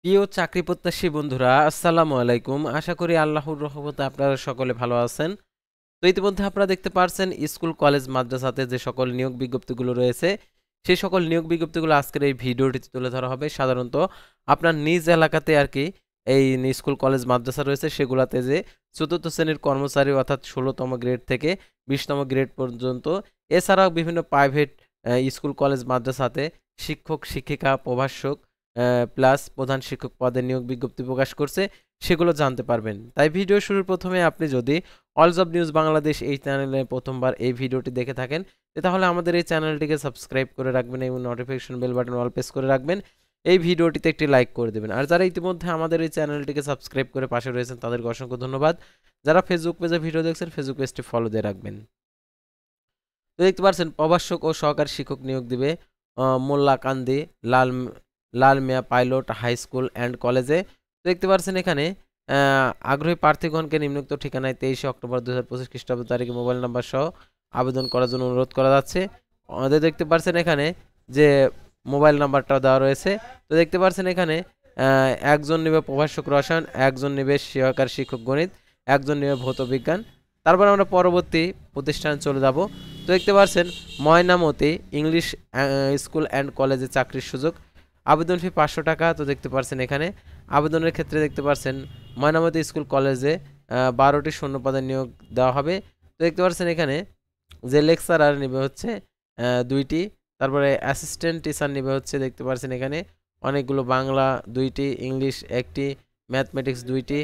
প্রিয় চাকরি প্রত্যাশী বন্ধুরা, আসসালামু আলাইকুম। আশা করি আল্লাহর রহমতে আপনারা সকলে ভালো আছেন। তো ইতিমধ্যে আপনারা দেখতে পারছেন স্কুল কলেজ মাদ্রাসাতে যে সকল নিয়োগ বিজ্ঞপ্তিগুলো রয়েছে, সেই সকল নিয়োগ বিজ্ঞপ্তিগুলো আজকের এই ভিডিওটিতে তুলে ধরা হবে। সাধারণত আপনার নিজ এলাকাতে আর কি এই স্কুল কলেজ মাদ্রাসা রয়েছে, সেগুলাতে যে চতুর্থ শ্রেণীর কর্মচারী অর্থাৎ 16তম গ্রেড থেকে 20তম গ্রেড পর্যন্ত, এছাড়াও বিভিন্ন প্রাইভেট স্কুল কলেজ মাদ্রাসাতে শিক্ষক শিক্ষিকা প্রভাষক প্লাস প্রধান শিক্ষক পদে নিয়োগ বিজ্ঞপ্তি প্রকাশ করছে, সেগুলো জানতে পারবেন। তাই ভিডিও শুরুর প্রথমে আপনি যদি অল জব নিউজ বাংলাদেশ এই চ্যানেলে প্রথমবার এই ভিডিওটি দেখে থাকেন, তাহলে আমাদের এই চ্যানেলটিকে সাবস্ক্রাইব করে রাখবেন এবং notification bell button all press করে রাখবেন। এই ভিডিওটিতে একটি লাইক করে দেবেন। আর যারা ইতিমধ্যে আমাদের এই চ্যানেলটিকে সাবস্ক্রাইব করে পাশে রয়েছেন তাদেরকে অসংখ্য ধন্যবাদ। যারা ফেসবুক পেজে ভিডিও দেখছেন, ফেসবুক পেজটি ফলো দিয়ে রাখবেন। তো দেখতে পাচ্ছেন প্রভাষক ও সহকারী শিক্ষক নিয়োগ দিবে মোল্লাকান্দি লাল লাল মিয়া পাইলট হাই স্কুল অ্যান্ড কলেজে। তো দেখতে পাচ্ছেন এখানে আগ্রহী প্রার্থীগণকে নিম্নোক্ত ঠিকানায় 23 অক্টোবর 2025 খ্রিস্টাব্দ তারিখে মোবাইল নাম্বার সহ আবেদন করার জন্য অনুরোধ করা যাচ্ছে। আমাদের দেখতে পাচ্ছেন এখানে যে মোবাইল নাম্বারটা দেওয়া রয়েছে। তো দেখতে পাচ্ছেন এখানে একজন নেবে প্রভাষক রসায়ন, একজন নেবে সহকারী শিক্ষক গণিত, একজন নেবে ভৌত বিজ্ঞান। তারপর আমরা পরবর্তী প্রতিষ্ঠানে চলে যাব। তো দেখতে পাচ্ছেন ময়নামতি ইংলিশ স্কুল অ্যান্ড কলেজে চাকরির সুযোগ, আবেদন ফি 500 টাকা। তো দেখতে পাচ্ছেন এখানে আবেদনের ক্ষেত্রে দেখতে পাচ্ছেন ময়নামতি স্কুল কলেজে 12টি শূন্য পদে নিয়োগ দেওয়া হবে। তো দেখতে পাচ্ছেন এখানে যে লেকচারার নেবে হচ্ছে 2টি, তারপরে অ্যাসিস্ট্যান্ট টিচার নেবে হচ্ছে দেখতে পাচ্ছেন এখানে অনেকগুলো, বাংলা 2টি, ইংলিশ 1টি, ম্যাথমেটিক্স 2টি,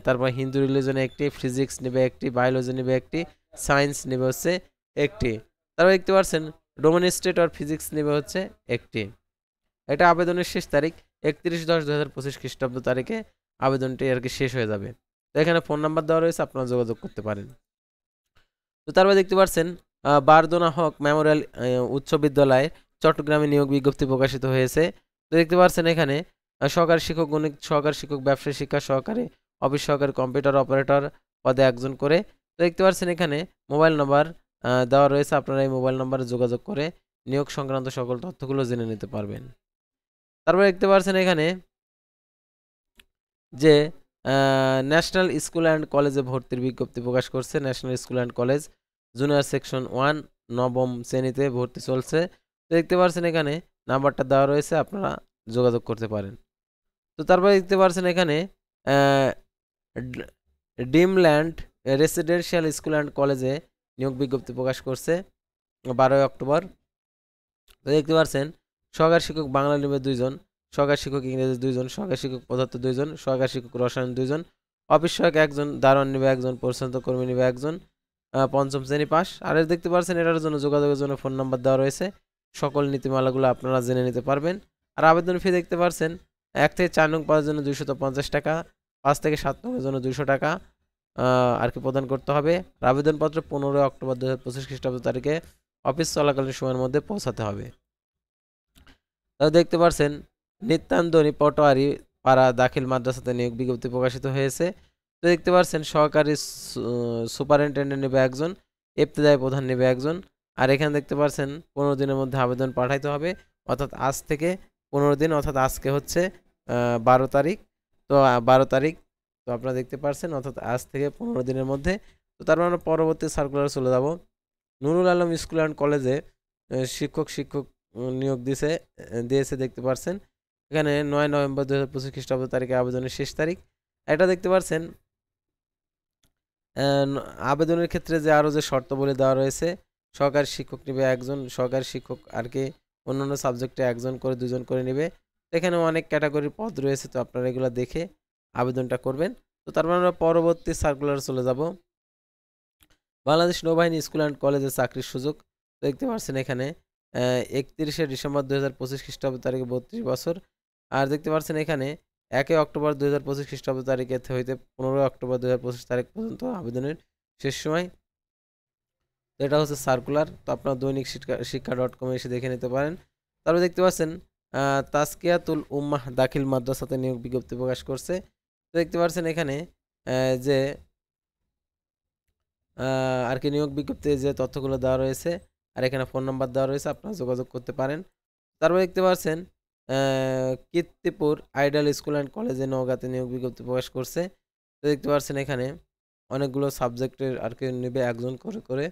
তারপর হিন্দু রিলিজনে 1টি, ফিজিক্স নেবে 1টি, বায়োলজি নেবে 1টি, সায়েন্স নেবে হচ্ছে 1টি। তারপর দেখতে পাচ্ছেন রোমান স্টেট আর ফিজিক্স নেবে হচ্ছে 1টি। এটা আবেদনের শেষ তারিখ 31/10/2025 খ্রিস্টাব্দ তারিখে আবেদনটি আর কি শেষ হয়ে যাবে। তো এখানে ফোন নাম্বার দেওয়া রয়েছে, আপনারা যোগাযোগ করতে পারেন। তো তারপরে দেখতে পাচ্ছেন বারদোনা হক মেমোরিয়াল উচ্চ বিদ্যালয় চট্টগ্রামে নিয়োগ বিজ্ঞপ্তি প্রকাশিত হয়েছে। তো দেখতে পাচ্ছেন এখানে সহকারী শিক্ষক গণিত, সহকারী শিক্ষক ব্যবসায় শিক্ষা সহকারী, অফিস সহকারী, কম্পিউটার অপারেটর পদে একজন করে। তো দেখতে পাচ্ছেন এখানে মোবাইল নাম্বার দেওয়া রয়েছে, আপনারা এই মোবাইল নাম্বারে যোগাযোগ করে নিয়োগ সংক্রান্ত সকল তথ্যগুলো জেনে নিতে পারবেন। তারপরে দেখতে পাচ্ছেন এখানে যে ন্যাশনাল স্কুল অ্যান্ড কলেজে ভর্তির বিজ্ঞপ্তি প্রকাশ করছে। National school and college junior section 1 নবম শ্রেণীতে ভর্তি চলছে। তো দেখতে পাচ্ছেন এখানে নাম্বারটা দেওয়া রয়েছে, আপনারা যোগাযোগ করতে পারেন। তো তারপরে দেখতে পাচ্ছেন এখানে ডিমল্যান্ড রেসিডেন্সিয়াল স্কুল অ্যান্ড কলেজে নিয়োগ বিজ্ঞপ্তি প্রকাশ করছে 12 অক্টোবর। তো দেখতে পাচ্ছেন সহকারী শিক্ষক বাংলা নেবে 2 জন, সহকারী শিক্ষক ইংরেজি 2 জন, সহকারী শিক্ষক পদার্থ 2 জন, সহকারী শিক্ষক রসায়ন 2 জন, অফিস সহায়ক 1 জন, দারোয়ান নেবে 1 জন, পরিচ্ছন্ন কর্মী নেবে 1 জন, পঞ্চম শ্রেণী পাস। আর দেখতে পাচ্ছেন এটার জন্য যোগাযোগের জন্য ফোন নাম্বার দেওয়া রয়েছে। সকল নীতিমালাগুলো আপনারা জেনে নিতে পারবেন। আর আবেদন ফি দেখতে পাচ্ছেন 1 থেকে 4 নং পদের জন্য 250 টাকা, 5 থেকে 7 নংয়ের জন্য 200 টাকা আর কি প্রদান করতে হবে। আর আবেদনপত্র 15 অক্টোবর 2025 খ্রিস্টাব্দ তারিখে অফিস চলাকালীন সময়ের মধ্যে পৌঁছাতে হবে। দেখতে পাচ্ছেন নিত্যান্দনী পটোয়ারি পাড়া দাখিল মাদ্রাসাতে নিয়োগ বিজ্ঞপ্তি প্রকাশিত হয়েছে। তো দেখতে পাচ্ছেন সহকারী সুপারিনটেন্ডেন্ট নেবে 1 জন, ইবতেদায়ী প্রধান নেবে 1 জন। আর এখানে দেখতে পাচ্ছেন 15 দিনের মধ্যে আবেদন পাঠাইতে হবে, অর্থাৎ আজ থেকে 15 দিন, অর্থাৎ আজকে হচ্ছে 12 তারিখ। তো 12 তারিখ, তো আপনারা দেখতে পাচ্ছেন অর্থাৎ আজ থেকে 15 দিনের মধ্যে। তো তারপর আমরা পরবর্তী সার্কুলারে চলে যাব। নুরুল আলম স্কুল অ্যান্ড কলেজে শিক্ষক নিয়োগ দিয়েছে দেখতে পাচ্ছেন এখানে 9 নভেম্বর 2025 খ্রিস্টাব্দ তারিখে আবেদনের শেষ তারিখ। এটা দেখতে পাচ্ছেন আবেদনের ক্ষেত্রে যে আরও যে শর্তাবলী দেওয়া রয়েছে, সহকারী শিক্ষক নেবে 1 জন, সহকারী শিক্ষক আর কি অন্যান্য সাবজেক্টে 1 জন করে 2 জন করে নেবে। এখানে অনেক ক্যাটাগরির পদ রয়েছে, তো আপনারা এগুলো দেখে আবেদনটা করবেন। তো তারপর আমরা পরবর্তী সার্কুলার চলে যাব। বাংলাদেশ নৌবাহিনী স্কুল অ্যান্ড কলেজে চাকরির সুযোগ। দেখতে পাচ্ছেন এখানে 31 ডিসেম্বর 2025 খ্রিস্টাব্দ তারিখে 32 বছর। আর দেখতে পাচ্ছেন এখানে 1 অক্টোবর 2025 খ্রিস্টাব্দ তারিখে হইতে 15 অক্টোবর 2025 তারিখ পর্যন্ত আবেদনের শেষ সময়। তো এটা হচ্ছে সার্কুলার, তো আপনার দৈনিক শিক্ষা.com এসে দেখে নিতে পারেন। তারপরে দেখতে পাচ্ছেন তাজকিয়াতুল উম্মাহ দাখিল মাদ্রাসাতে নিয়োগ বিজ্ঞপ্তি প্রকাশ করছে। তো দেখতে পাচ্ছেন এখানে যে আর কি নিয়োগ বিজ্ঞপ্তিতে যে তথ্যগুলো দেওয়া রয়েছে, আর এখানে ফোন নাম্বার দেওয়া রয়েছে, আপনারা যোগাযোগ করতে পারেন। তারপর দেখতে পাচ্ছেন কীর্তিপুর আইডাল স্কুল অ্যান্ড কলেজে নওগাঁতে নিয়োগ বিজ্ঞপ্তি প্রকাশ করছে। তো দেখতে পাচ্ছেন এখানে অনেকগুলো সাবজেক্টের আর কি নেবে একজন করে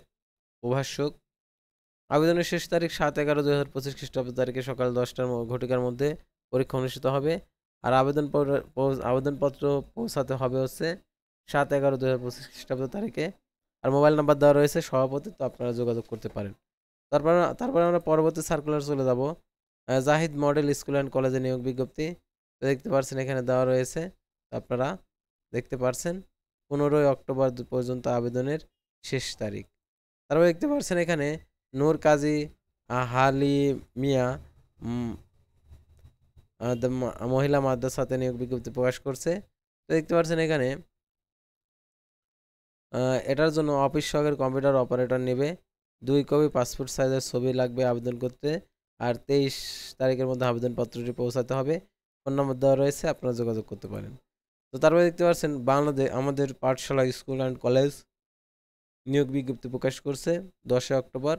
প্রভাষক। আবেদনের শেষ তারিখ 7/11/2025 খ্রিস্টাব্দ তারিখে সকাল 10টার ঘটিকার মধ্যে পরীক্ষা অনুষ্ঠিত হবে। আর আবেদনপত্র পৌঁছাতে হবে হচ্ছে 7/11/2025 খ্রিস্টাব্দ তারিখে। আর মোবাইল নাম্বার দেওয়া রয়েছে সভাপতি, তো আপনারা যোগাযোগ করতে পারেন। তারপরে আমরা পরবর্তী সার্কুলার চলে যাব। জাহিদ মডেল স্কুল অ্যান্ড কলেজে নিয়োগ বিজ্ঞপ্তি। তো দেখতে পাচ্ছেন এখানে দেওয়া রয়েছে, আপনারা দেখতে পাচ্ছেন 15 অক্টোবর পর্যন্ত আবেদনের শেষ তারিখ। তারপরে দেখতে পাচ্ছেন এখানে নূর কাজী হালিমিয়া মহিলা মাদ্রাসাতে নিয়োগ বিজ্ঞপ্তি প্রকাশ করছে। তো দেখতে পাচ্ছেন এখানে এটার জন্য অফিস সহকারী কম্পিউটার অপারেটর নেবে। 2 কপি পাসপোর্ট সাইজের ছবি লাগবে আবেদন করতে। আর 23 তারিখের মধ্যে আবেদনপত্রটি পৌঁছাতে হবে। ফোন নম্বর দেওয়া রয়েছে, আপনারা যোগাযোগ করতে পারেন। তো তারপরে দেখতে পাচ্ছেন বাংলাদেশ আমাদের পাঠশালা স্কুল অ্যান্ড কলেজ নিয়োগ বিজ্ঞপ্তি প্রকাশ করছে 10 অক্টোবর।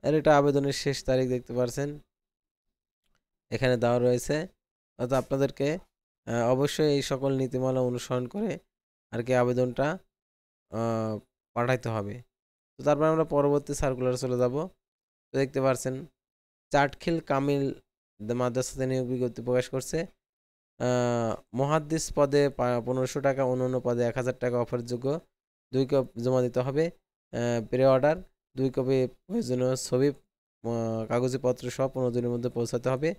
আর এটা আবেদনের শেষ তারিখ দেখতে পাচ্ছেন এখানে দেওয়া রয়েছে। অর্থাৎ আপনাদেরকে অবশ্যই এই সকল নীতিমালা অনুসরণ করে আর কি আবেদনটা পাঠাইতে হবে। তো তারপর আমরা পরবর্তী সার্কুলারে চলে যাব। তো দেখতে পাচ্ছেন চাটখিল কামিল মাদ্রাসাতে নিয়োগ বিজ্ঞপ্তি প্রকাশ করছে। মুহাদ্দিস পদে 1500 টাকা, অন্যান্য পদে 1000 টাকা অফারযোগ্য। 2 কপি জমা দিতে হবে। প্রি অর্ডার 2 কপি প্রয়োজনীয় ছবি কাগজি পত্র সহ 15 দিনের মধ্যে পৌঁছাতে হবে।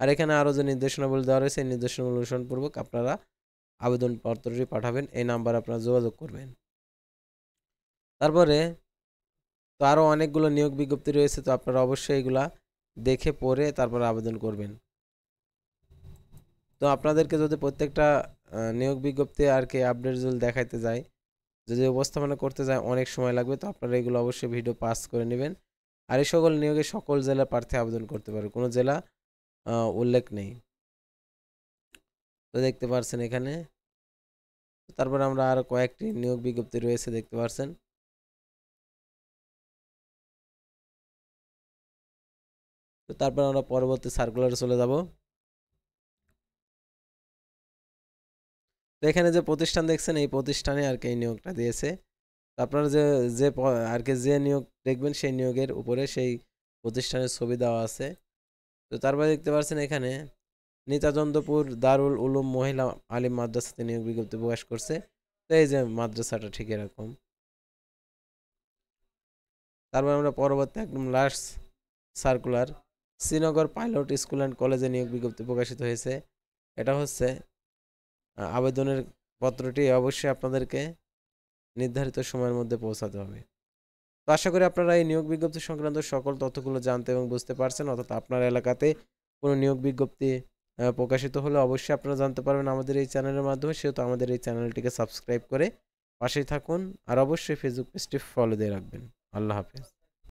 আর এখানে আরও যে নির্দেশনাবলী দেওয়া রয়েছে এই নির্দেশনাবলী অনুসরণপূর্বক আপনারা আবেদনপত্রটি পাঠাবেন, এই নাম্বার আপনারা যোগাযোগ করবেন। তারপরে তো আরও অনেকগুলো নিয়োগ বিজ্ঞপ্তি রয়েছে, তো আপনারা অবশ্যই এগুলা দেখে পড়ে তারপর আবেদন করবেন। তো আপনাদেরকে যদি প্রত্যেকটা নিয়োগ বিজ্ঞপ্তি আর কি আপডেট যদি দেখাইতে যায়, যদি উপস্থাপনা করতে যায় অনেক সময় লাগবে, তো আপনারা এগুলো অবশ্যই ভিডিও পাস করে নেবেন। আর এই সকল নিয়োগে সকল জেলার প্রার্থী আবেদন করতে পারে, কোনো জেলা উল্লেখ নেই। তো দেখতে পাচ্ছেন এখানে। তারপর আমরা আরো কয়েকটি নিয়োগ বিজ্ঞপ্তি রয়েছে দেখতে পাচ্ছেন। তো তারপর আমরা পরবর্তী সার্কুলারে চলে যাব। তো এখানে যে প্রতিষ্ঠান দেখছেন এই প্রতিষ্ঠানে আর কি এই নিয়োগটা দিয়েছে। তো আপনারা যে যে আর কি যে নিয়োগ দেখবেন সেই নিয়োগের উপরে সেই প্রতিষ্ঠানের ছবি দেওয়া আছে। তো তারপরে দেখতে পাচ্ছেন এখানে নিতাচন্দ্রপুর দারুল উলুম মহিলা আলিম মাদ্রাসাতে নিয়োগ বিজ্ঞপ্তি প্রকাশ করছে। তো এই যে মাদ্রাসাটা ঠিক এরকম। তারপর আমরা পরবর্তী একদম last circular Srinagar pilot school and কলেজে নিয়োগ বিজ্ঞপ্তি প্রকাশিত হয়েছে। এটা হচ্ছে আবেদনের পত্রটি অবশ্যই আপনাদেরকে নির্ধারিত সময়ের মধ্যে পৌঁছাতে হবে। তো আশা করি আপনারা এই নিয়োগ বিজ্ঞপ্তি সংক্রান্ত সকল তথ্যগুলো জানতে এবং বুঝতে পারছেন। অর্থাৎ আপনার এলাকাতে কোনো নিয়োগ বিজ্ঞপ্তি প্রকাশিত হলে অবশ্যই আপনারা জানতে পারবেন আমাদের এই চ্যানেলের মাধ্যমে। সেহেতু আমাদের এই চ্যানেলটিকে সাবস্ক্রাইব করে পাশেই থাকুন। আর অবশ্যই ফেসবুক পেজটি ফলো দিয়ে রাখবেন। আল্লাহ হাফেজ।